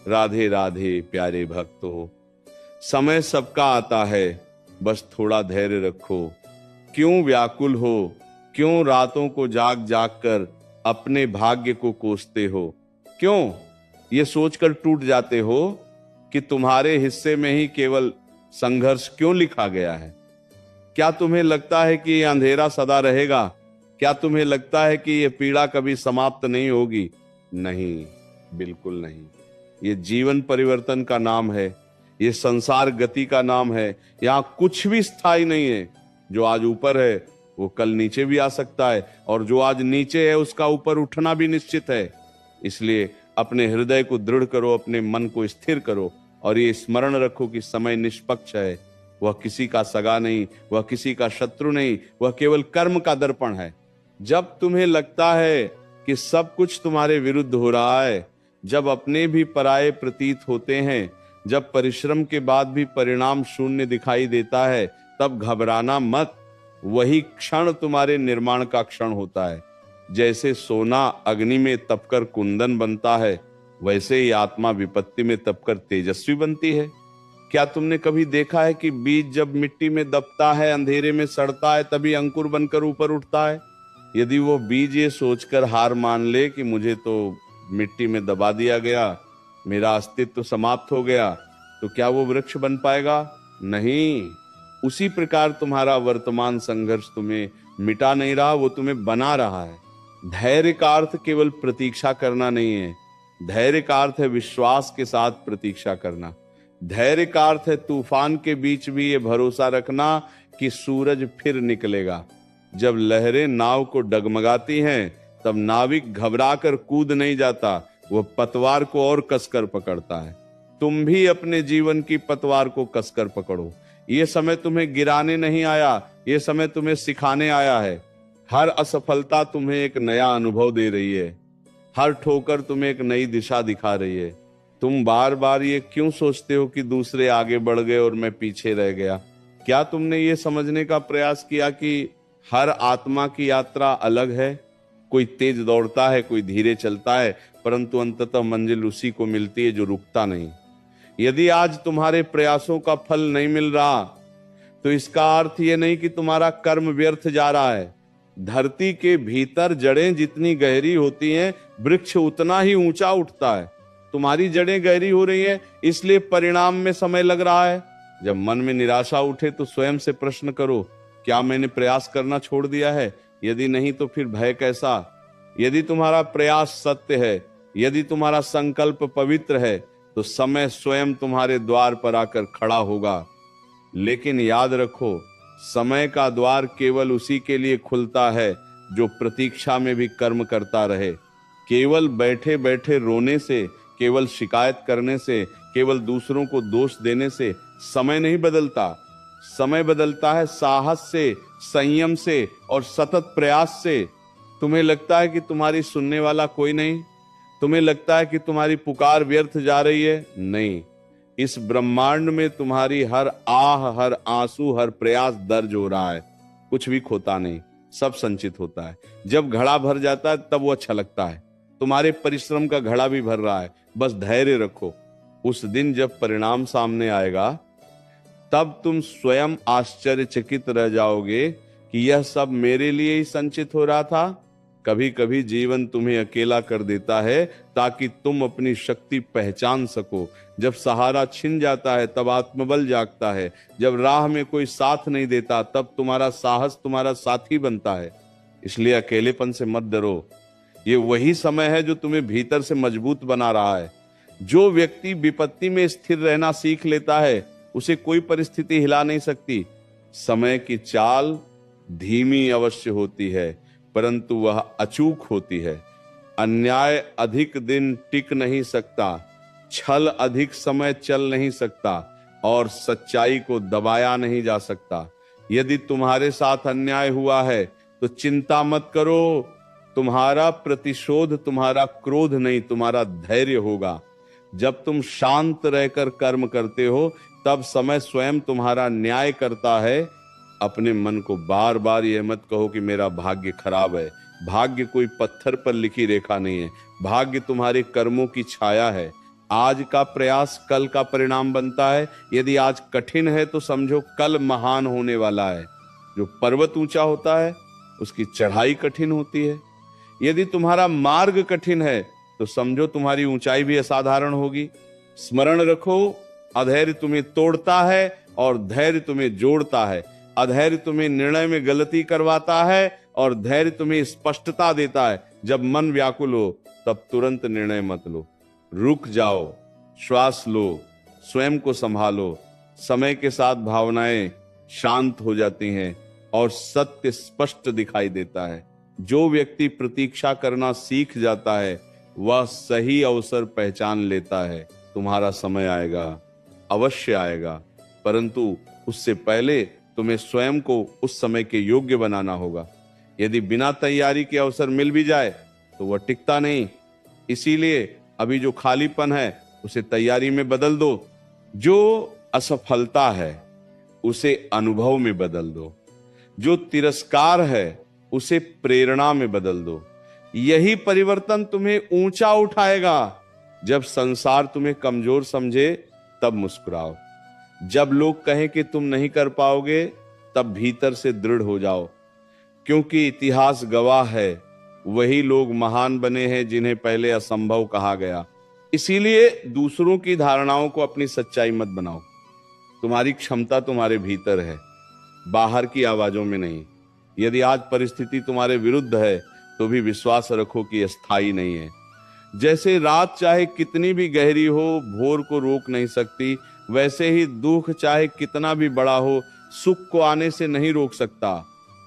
राधे राधे प्यारे भक्तों, समय सबका आता है, बस थोड़ा धैर्य रखो। क्यों व्याकुल हो, क्यों रातों को जाग जाग कर अपने भाग्य को कोसते हो? क्यों ये सोचकर टूट जाते हो कि तुम्हारे हिस्से में ही केवल संघर्ष क्यों लिखा गया है? क्या तुम्हें लगता है कि ये अंधेरा सदा रहेगा? क्या तुम्हें लगता है कि ये पीड़ा कभी समाप्त नहीं होगी? नहीं, बिल्कुल नहीं। ये जीवन परिवर्तन का नाम है, ये संसार गति का नाम है। यहां कुछ भी स्थायी नहीं है। जो आज ऊपर है वो कल नीचे भी आ सकता है, और जो आज नीचे है उसका ऊपर उठना भी निश्चित है। इसलिए अपने हृदय को दृढ़ करो, अपने मन को स्थिर करो, और ये स्मरण रखो कि समय निष्पक्ष है। वह किसी का सगा नहीं, वह किसी का शत्रु नहीं, वह केवल कर्म का दर्पण है। जब तुम्हें लगता है कि सब कुछ तुम्हारे विरुद्ध हो रहा है, जब अपने भी पराये प्रतीत होते हैं, जब परिश्रम के बाद भी परिणाम शून्य दिखाई देता है, तब घबराना मत। वही क्षण तुम्हारे निर्माण का क्षण होता है। जैसे सोना अग्नि में तपकर कुंदन बनता है, वैसे ही आत्मा विपत्ति में तपकर तेजस्वी बनती है। क्या तुमने कभी देखा है कि बीज जब मिट्टी में दबता है, अंधेरे में सड़ता है, तभी अंकुर बनकर ऊपर उठता है? यदि वो बीज ये सोचकर हार मान ले कि मुझे तो मिट्टी में दबा दिया गया, मेरा अस्तित्व समाप्त हो गया, तो क्या वो वृक्ष बन पाएगा? नहीं। उसी प्रकार तुम्हारा वर्तमान संघर्ष तुम्हें मिटा नहीं रहा, वो तुम्हें बना रहा है। धैर्य का अर्थ केवल प्रतीक्षा करना नहीं है। धैर्य का अर्थ है विश्वास के साथ प्रतीक्षा करना। धैर्य का अर्थ है तूफान के बीच भी ये भरोसा रखना कि सूरज फिर निकलेगा। जब लहरें नाव को डगमगाती हैं, तब नाविक घबराकर कूद नहीं जाता, वह पतवार को और कसकर पकड़ता है। तुम भी अपने जीवन की पतवार को कसकर पकड़ो। ये समय तुम्हें गिराने नहीं आया, ये समय तुम्हें सिखाने आया है। हर असफलता तुम्हें एक नया अनुभव दे रही है। हर ठोकर तुम्हें एक नई दिशा दिखा रही है। तुम बार बार ये क्यों सोचते हो कि दूसरे आगे बढ़ गए और मैं पीछे रह गया? क्या तुमने ये समझने का प्रयास किया कि हर आत्मा की यात्रा अलग है? कोई तेज दौड़ता है, कोई धीरे चलता है, परंतु अंततः मंजिल उसी को मिलती है जो रुकता नहीं। यदि आज तुम्हारे प्रयासों का फल नहीं मिल रहा, तो इसका अर्थ यह नहीं कि तुम्हारा कर्म व्यर्थ जा रहा है। धरती के भीतर जड़ें जितनी गहरी होती हैं, वृक्ष उतना ही ऊंचा उठता है। तुम्हारी जड़ें गहरी हो रही हैं, इसलिए परिणाम में समय लग रहा है। जब मन में निराशा उठे तो स्वयं से प्रश्न करो, क्या मैंने प्रयास करना छोड़ दिया है? यदि नहीं तो फिर भय कैसा? यदि तुम्हारा प्रयास सत्य है, यदि तुम्हारा संकल्प पवित्र है, तो समय स्वयं तुम्हारे द्वार पर आकर खड़ा होगा। लेकिन याद रखो, समय का द्वार केवल उसी के लिए खुलता है जो प्रतीक्षा में भी कर्म करता रहे। केवल बैठे बैठे रोने से, केवल शिकायत करने से, केवल दूसरों को दोष देने से समय नहीं बदलता। समय बदलता है साहस से, संयम से और सतत प्रयास से। तुम्हें लगता है कि तुम्हारी सुनने वाला कोई नहीं? तुम्हें लगता है कि तुम्हारी पुकार व्यर्थ जा रही है? नहीं, इस ब्रह्मांड में तुम्हारी हर आह, हर आंसू, हर प्रयास दर्ज हो रहा है। कुछ भी खोता नहीं, सब संचित होता है। जब घड़ा भर जाता है तब वो अच्छा लगता है। तुम्हारे परिश्रम का घड़ा भी भर रहा है, बस धैर्य रखो। उस दिन जब परिणाम सामने आएगा, तब तुम स्वयं आश्चर्यचकित रह जाओगे कि यह सब मेरे लिए ही संचित हो रहा था। कभी कभी जीवन तुम्हें अकेला कर देता है ताकि तुम अपनी शक्ति पहचान सको। जब सहारा छिन जाता है तब आत्मबल जागता है। जब राह में कोई साथ नहीं देता तब तुम्हारा साहस तुम्हारा साथी बनता है। इसलिए अकेलेपन से मत डरो। ये वही समय है जो तुम्हें भीतर से मजबूत बना रहा है। जो व्यक्ति विपत्ति में स्थिर रहना सीख लेता है, उसे कोई परिस्थिति हिला नहीं सकती। समय की चाल धीमी अवश्य होती है, परंतु वह अचूक होती है। अन्याय अधिक दिन टिक नहीं सकता, छल अधिक समय चल नहीं सकता, और सच्चाई को दबाया नहीं जा सकता। यदि तुम्हारे साथ अन्याय हुआ है तो चिंता मत करो। तुम्हारा प्रतिशोध तुम्हारा क्रोध नहीं, तुम्हारा धैर्य होगा। जब तुम शांत रहकर कर्म करते हो, तब समय स्वयं तुम्हारा न्याय करता है। अपने मन को बार बार यह मत कहो कि मेरा भाग्य खराब है। भाग्य कोई पत्थर पर लिखी रेखा नहीं है। भाग्य तुम्हारे कर्मों की छाया है। आज का प्रयास कल का परिणाम बनता है। यदि आज कठिन है तो समझो कल महान होने वाला है। जो पर्वत ऊंचा होता है उसकी चढ़ाई कठिन होती है। यदि तुम्हारा मार्ग कठिन है तो समझो तुम्हारी ऊंचाई भी असाधारण होगी। स्मरण रखो, अधैर्य तुम्हें तोड़ता है और धैर्य तुम्हें जोड़ता है। अधैर्य तुम्हें निर्णय में गलती करवाता है और धैर्य तुम्हें स्पष्टता देता है। जब मन व्याकुल हो तब तुरंत निर्णय मत लो, रुक जाओ, श्वास लो, स्वयं को संभालो। समय के साथ भावनाएं शांत हो जाती हैं और सत्य स्पष्ट दिखाई देता है। जो व्यक्ति प्रतीक्षा करना सीख जाता है वह सही अवसर पहचान लेता है। तुम्हारा समय आएगा, अवश्य आएगा, परंतु उससे पहले तुम्हें स्वयं को उस समय के योग्य बनाना होगा। यदि बिना तैयारी के अवसर मिल भी जाए तो वह टिकता नहीं। इसीलिए अभी जो खालीपन है उसे तैयारी में बदल दो। जो असफलता है उसे अनुभव में बदल दो। जो तिरस्कार है उसे प्रेरणा में बदल दो। यही परिवर्तन तुम्हें ऊंचा उठाएगा। जब संसार तुम्हें कमजोर समझे तब मुस्कुराओ। जब लोग कहें कि तुम नहीं कर पाओगे तब भीतर से दृढ़ हो जाओ, क्योंकि इतिहास गवाह है वही लोग महान बने हैं जिन्हें पहले असंभव कहा गया। इसीलिए दूसरों की धारणाओं को अपनी सच्चाई मत बनाओ। तुम्हारी क्षमता तुम्हारे भीतर है, बाहर की आवाजों में नहीं। यदि आज परिस्थिति तुम्हारे विरुद्ध है तो भी विश्वास रखो कि अस्थायी नहीं है। जैसे रात चाहे कितनी भी गहरी हो भोर को रोक नहीं सकती, वैसे ही दुख चाहे कितना भी बड़ा हो सुख को आने से नहीं रोक सकता।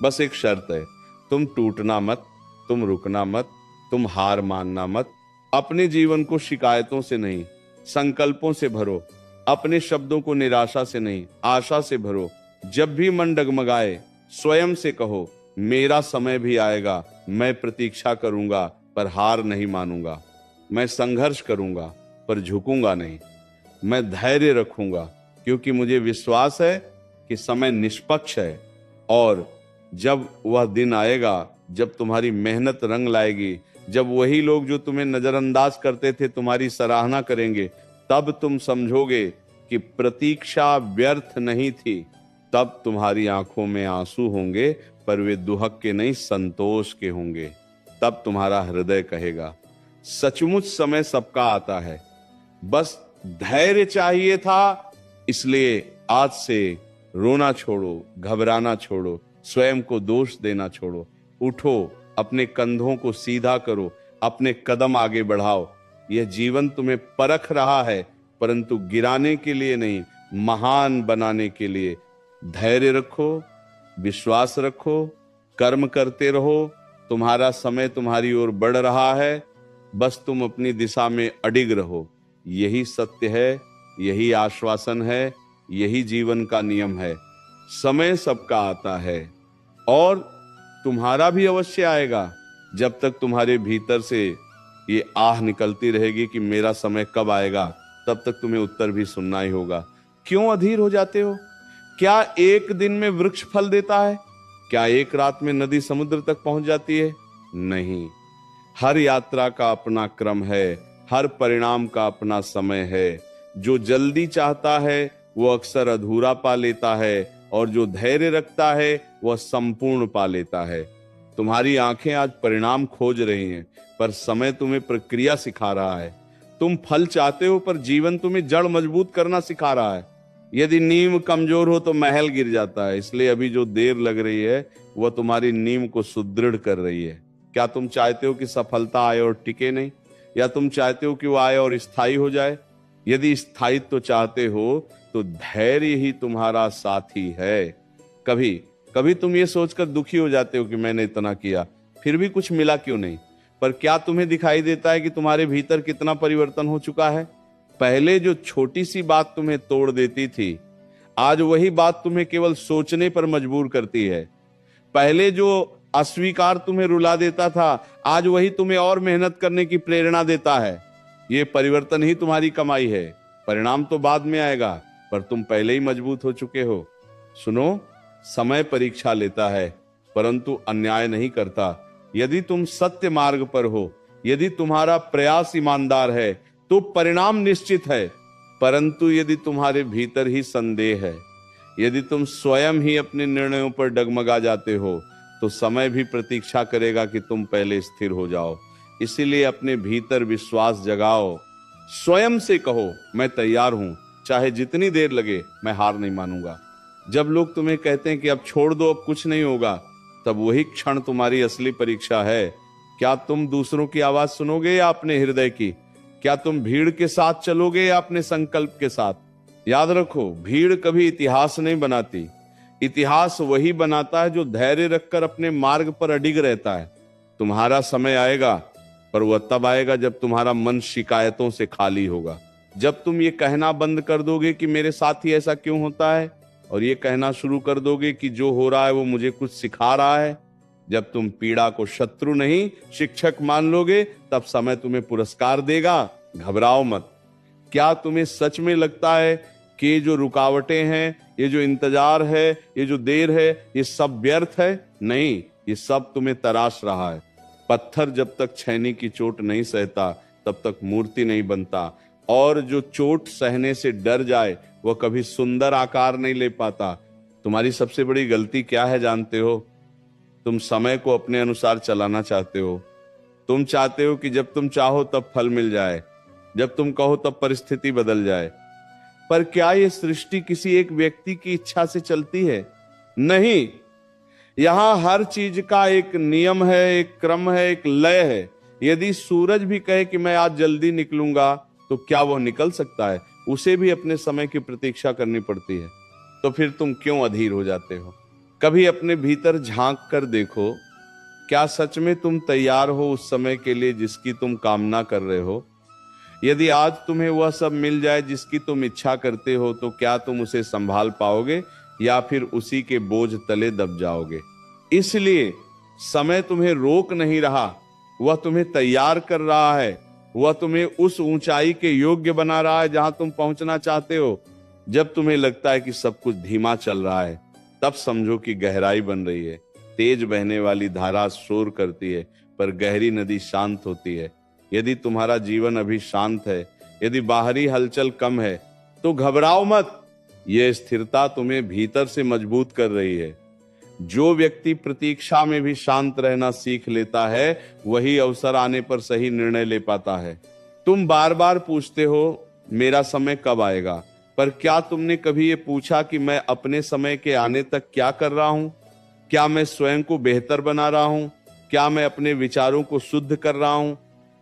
बस एक शर्त है, तुम टूटना मत, तुम रुकना मत, तुम हार मानना मत। अपने जीवन को शिकायतों से नहीं संकल्पों से भरो। अपने शब्दों को निराशा से नहीं आशा से भरो। जब भी मन डगमगाए स्वयं से कहो, मेरा समय भी आएगा, मैं प्रतीक्षा करूंगा पर हार नहीं मानूंगा। मैं संघर्ष करूंगा पर झुकूंगा नहीं। मैं धैर्य रखूंगा क्योंकि मुझे विश्वास है कि समय निष्पक्ष है। और जब वह दिन आएगा जब तुम्हारी मेहनत रंग लाएगी, जब वही लोग जो तुम्हें नजरअंदाज करते थे तुम्हारी सराहना करेंगे, तब तुम समझोगे कि प्रतीक्षा व्यर्थ नहीं थी। तब तुम्हारी आंखों में आंसू होंगे पर वे दुहक के नहीं संतोष के होंगे। तब तुम्हारा हृदय कहेगा, सचमुच समय सबका आता है, बस धैर्य चाहिए था। इसलिए आज से रोना छोड़ो, घबराना छोड़ो, स्वयं को दोष देना छोड़ो। उठो, अपने कंधों को सीधा करो, अपने कदम आगे बढ़ाओ। यह जीवन तुम्हें परख रहा है, परंतु गिराने के लिए नहीं, महान बनाने के लिए। धैर्य रखो, विश्वास रखो, कर्म करते रहो। तुम्हारा समय तुम्हारी ओर बढ़ रहा है, बस तुम अपनी दिशा में अडिग रहो। यही सत्य है, यही आश्वासन है, यही जीवन का नियम है। समय सबका आता है और तुम्हारा भी अवश्य आएगा। जब तक तुम्हारे भीतर से ये आह निकलती रहेगी कि मेरा समय कब आएगा, तब तक तुम्हें उत्तर भी सुनना ही होगा। क्यों अधीर हो जाते हो? क्या एक दिन में वृक्ष फल देता है? क्या एक रात में नदी समुद्र तक पहुंच जाती है? नहीं। हर यात्रा का अपना क्रम है, हर परिणाम का अपना समय है। जो जल्दी चाहता है वो अक्सर अधूरा पा लेता है और जो धैर्य रखता है वह संपूर्ण पा लेता है। तुम्हारी आंखें आज परिणाम खोज रही हैं, पर समय तुम्हें प्रक्रिया सिखा रहा है। तुम फल चाहते हो पर जीवन तुम्हें जड़ मजबूत करना सिखा रहा है। यदि नींव कमजोर हो तो महल गिर जाता है। इसलिए अभी जो देर लग रही है वह तुम्हारी नींव को सुदृढ़ कर रही है। क्या तुम चाहते हो कि सफलता आए और टिके नहीं, या तुम चाहते हो कि वो आए और स्थायी हो जाए? यदि स्थायित्व चाहते हो तो धैर्य ही तुम्हारा साथी है। कभी कभी तुम ये सोचकर दुखी हो जाते हो कि मैंने इतना किया फिर भी कुछ मिला क्यों नहीं, पर क्या तुम्हें दिखाई देता है कि तुम्हारे भीतर कितना परिवर्तन हो चुका है? पहले जो छोटी सी बात तुम्हें तोड़ देती थी, आज वही बात तुम्हें केवल सोचने पर मजबूर करती है। पहले जो अस्वीकार तुम्हें रुला देता था, आज वही तुम्हें और मेहनत करने की प्रेरणा देता है। ये परिवर्तन ही तुम्हारी कमाई है। परिणाम तो बाद में आएगा, पर तुम पहले ही मजबूत हो चुके हो। सुनो, समय परीक्षा लेता है परंतु अन्याय नहीं करता। यदि तुम सत्य मार्ग पर हो, यदि तुम्हारा प्रयास ईमानदार है, तो परिणाम निश्चित है। परंतु यदि तुम्हारे भीतर ही संदेह है, यदि तुम स्वयं ही अपने निर्णयों पर डगमगा जाते हो, तो समय भी प्रतीक्षा करेगा कि तुम पहले स्थिर हो जाओ। इसीलिए अपने भीतर विश्वास जगाओ, स्वयं से कहो मैं तैयार हूं, चाहे जितनी देर लगे, मैं हार नहीं मानूंगा। जब लोग तुम्हें कहते हैं कि अब छोड़ दो, अब कुछ नहीं होगा, तब वही क्षण तुम्हारी असली परीक्षा है। क्या तुम दूसरों की आवाज सुनोगे या अपने हृदय की? क्या तुम भीड़ के साथ चलोगे या अपने संकल्प के साथ? याद रखो, भीड़ कभी इतिहास नहीं बनाती। इतिहास वही बनाता है जो धैर्य रखकर अपने मार्ग पर अडिग रहता है। तुम्हारा समय आएगा, पर वह तब आएगा जब तुम्हारा मन शिकायतों से खाली होगा। जब तुम ये कहना बंद कर दोगे कि मेरे साथ ही ऐसा क्यों होता है, और ये कहना शुरू कर दोगे कि जो हो रहा है वो मुझे कुछ सिखा रहा है, जब तुम पीड़ा को शत्रु नहीं शिक्षक मान लोगे, तब समय तुम्हें पुरस्कार देगा। घबराओ मत। क्या तुम्हें सच में लगता है कि ये जो रुकावटें हैं, ये जो इंतजार है, ये जो देर है, ये सब व्यर्थ है? नहीं, ये सब तुम्हें तराश रहा है। पत्थर जब तक छेनी की चोट नहीं सहता, तब तक मूर्ति नहीं बनता। और जो चोट सहने से डर जाए, वह कभी सुंदर आकार नहीं ले पाता। तुम्हारी सबसे बड़ी गलती क्या है जानते हो? तुम समय को अपने अनुसार चलाना चाहते हो। तुम चाहते हो कि जब तुम चाहो तब फल मिल जाए, जब तुम कहो तब परिस्थिति बदल जाए। पर क्या यह सृष्टि किसी एक व्यक्ति की इच्छा से चलती है? नहीं। यहां हर चीज का एक नियम है, एक क्रम है, एक लय है। यदि सूरज भी कहे कि मैं आज जल्दी निकलूंगा, तो क्या वह निकल सकता है? उसे भी अपने समय की प्रतीक्षा करनी पड़ती है। तो फिर तुम क्यों अधीर हो जाते हो? कभी अपने भीतर झांक कर देखो, क्या सच में तुम तैयार हो उस समय के लिए जिसकी तुम कामना कर रहे हो? यदि आज तुम्हें वह सब मिल जाए जिसकी तुम इच्छा करते हो, तो क्या तुम उसे संभाल पाओगे या फिर उसी के बोझ तले दब जाओगे? इसलिए समय तुम्हें रोक नहीं रहा, वह तुम्हें तैयार कर रहा है। वह तुम्हें उस ऊंचाई के योग्य बना रहा है जहां तुम पहुंचना चाहते हो। जब तुम्हें लगता है कि सब कुछ धीमा चल रहा है, तब समझो कि गहराई बन रही है। तेज बहने वाली धारा शोर करती है, पर गहरी नदी शांत होती है। यदि तुम्हारा जीवन अभी शांत है, यदि बाहरी हलचल कम है, तो घबराओ मत। यह स्थिरता तुम्हें भीतर से मजबूत कर रही है। जो व्यक्ति प्रतीक्षा में भी शांत रहना सीख लेता है, वही अवसर आने पर सही निर्णय ले पाता है। तुम बार बार पूछते हो मेरा समय कब आएगा, पर क्या तुमने कभी ये पूछा कि मैं अपने समय के आने तक क्या कर रहा हूं? क्या मैं स्वयं को बेहतर बना रहा हूं? क्या मैं अपने विचारों को शुद्ध कर रहा हूं?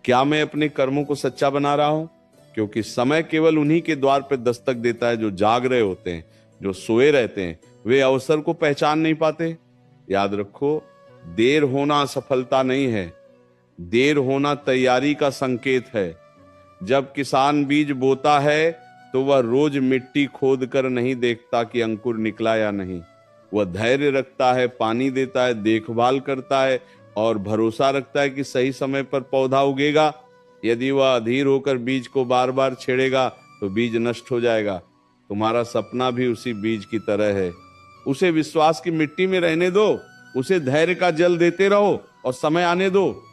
क्या मैं अपने कर्मों को सच्चा बना रहा हूं? क्योंकि समय केवल उन्हीं के द्वार पर दस्तक देता है जो जाग रहे होते हैं। जो सोए रहते हैं वे अवसर को पहचान नहीं पाते। याद रखो, देर होना असफलता नहीं है, देर होना तैयारी का संकेत है। जब किसान बीज बोता है, तो वह रोज मिट्टी खोद कर नहीं देखता कि अंकुर निकला या नहीं। वह धैर्य रखता है, पानी देता है, देखभाल करता है और भरोसा रखता है कि सही समय पर पौधा उगेगा। यदि वह अधीर होकर बीज को बार बार छेड़ेगा, तो बीज नष्ट हो जाएगा। तुम्हारा सपना भी उसी बीज की तरह है। उसे विश्वास की मिट्टी में रहने दो, उसे धैर्य का जल देते रहो और समय आने दो।